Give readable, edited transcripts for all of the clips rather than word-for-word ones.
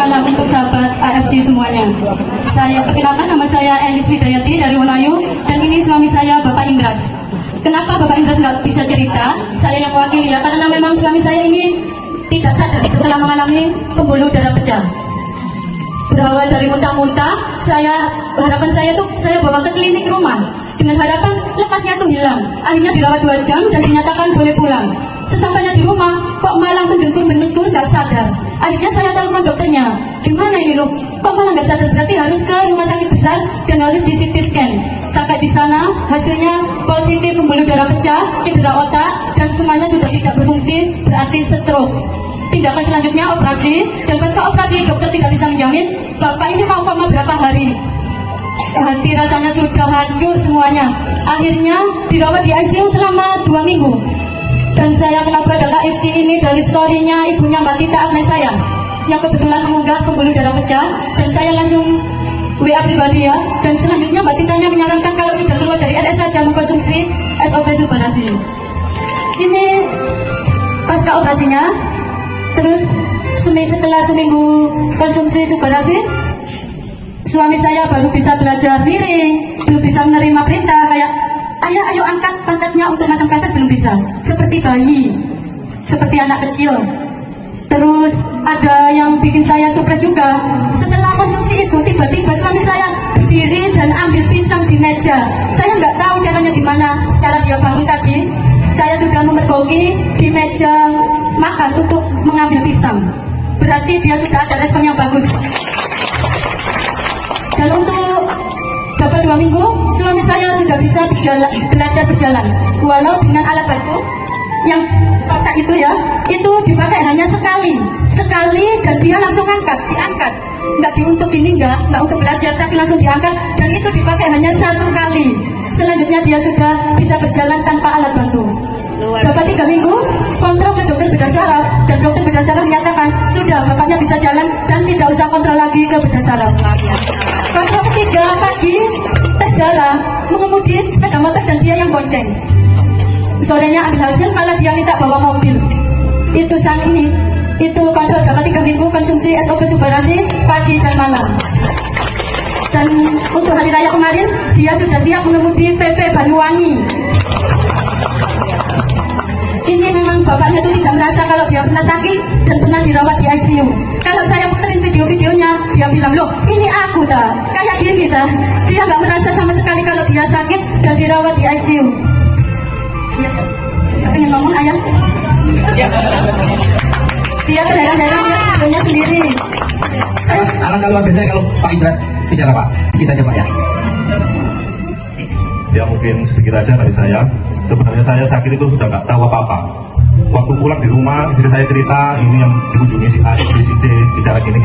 malam untuk sahabat AFC semuanya. Saya perkenalkan, nama saya Elis Widayati dari Wonoayu, dan ini suami saya Bapak Indras. Kenapa Bapak Indras nggak bisa cerita? Saya yang mewakili ya, karena memang suami saya ini tidak sadar setelah mengalami pembuluh darah pecah. Berawal dari muntah-muntah, harapan saya tuh saya bawa ke klinik rumah dengan harapan lepasnya tuh hilang. Akhirnya dirawat 2 jam dan dinyatakan boleh pulang. Sesampainya di rumah, kok malah mendengkur nggak sadar. Akhirnya saya telepon dokternya, gimana ini loh, kok malah nggak sadar, berarti harus ke rumah sakit besar dan harus di CT scan. Sampai di sana hasilnya positif pembuluh darah pecah, cedera otak, dan semuanya sudah tidak berfungsi, berarti stroke. Tindakan selanjutnya operasi, dan pasca operasi dokter tidak bisa menjamin bapak ini mau koma berapa hari. Hati rasanya sudah hancur semuanya. Akhirnya dirawat di ICU selama 2 minggu. Dan saya kenal pada KFC ini dari story-nya ibunya Mbak Tita Agnes saya, yang kebetulan mengunggah pembuluh darah pecah, dan saya langsung WA pribadi ya. Dan selanjutnya Mbak Titanya menyarankan kalau sudah keluar dari RS saja mengkonsumsi SOP Subarasi. Ini pasca operasinya. Terus setelah seminggu konsumsi Subarasi, suami saya baru bisa belajar miring, belum bisa menerima perintah kayak ayah ayo angkat pantatnya untuk masang ke atas, belum bisa, seperti bayi, seperti anak kecil. Terus ada yang bikin saya surprise juga, setelah konsumsi itu tiba-tiba suami saya berdiri dan ambil pisang di meja. Saya nggak tahu caranya gimana, cara dia bangun tadi. Saya sudah memergoki di meja makan untuk mengambil pisang. Berarti dia sudah ada respon yang bagus. Dan untuk dapat 2 minggu, suami saya sudah bisa belajar berjalan. Walau dengan alat bantu yang kotak itu ya, itu dipakai hanya sekali, dan dia langsung diangkat. Nggak untuk gini, nggak untuk belajar, tapi langsung diangkat, dan itu dipakai hanya 1 kali. Selanjutnya dia sudah bisa berjalan tanpa alat bantu. Dapat 3 minggu, kontrol ke dokter bedah saraf, dan dokter bedah saraf menyatakan sudah bapaknya bisa jalan dan tidak usah kontrol lagi ke bedah saraf. Kontrol ketiga pagi, tes darah, mengemudi sepeda motor dan dia yang bonceng. Sorenya ambil hasil, malah dia minta bawa mobil. Itu itu kontrol dapat 3 minggu konsumsi SOP Subarasi pagi dan malam. Dan untuk hari raya kemarin, dia sudah siap mengemudi PP Banyuwangi. Ini memang bapaknya itu tidak merasa kalau dia pernah sakit dan pernah dirawat di ICU. Kalau saya puterin video-videonya, dia bilang, loh ini aku tak, kayak gini tak. Dia nggak merasa sama sekali kalau dia sakit dan dirawat di ICU. Ya, pengen ngomong ayam? Ya. Dia terheran-heran lihat videonya sendiri. Alangkah luar biasa kalau Pak Indras bicara Pak, sedikit aja Pak ya. Ya mungkin sedikit aja dari saya. Sebenarnya saya sakit itu sudah nggak tahu apa-apa. Waktu pulang di rumah, istri saya cerita, ini yang dikunjungi si A, si C, bicara gini.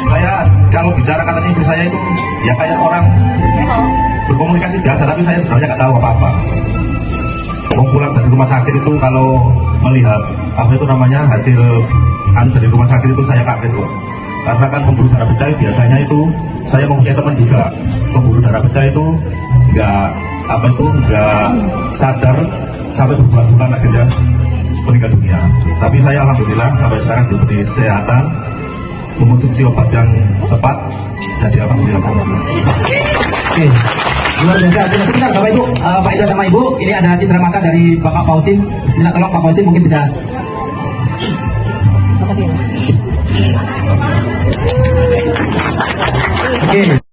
Saya kalau bicara katanya istri saya itu ya kayak orang berkomunikasi biasa, tapi saya sebenarnya nggak tahu apa-apa. Mau pulang dari rumah sakit itu kalau melihat apa itu namanya hasil dari rumah sakit itu saya kaget loh. Karena kan pembuluh darah pecah biasanya itu saya mempunyai teman juga, pembuluh darah pecah itu nggak sadar sampai berbulan-bulan akhirnya meninggal dunia. Tapi saya alhamdulillah sampai sekarang diberi kesehatan, mengonsumsi obat yang tepat, jadi alhamdulillah sangat. Oke, luar biasa. Tunggu sebentar Bapak Ibu, Pak Indra sama Ibu, ini ada cindera mata dari Bapak Faustin. Minta tolong Pak Faustin mungkin bisa. Oke.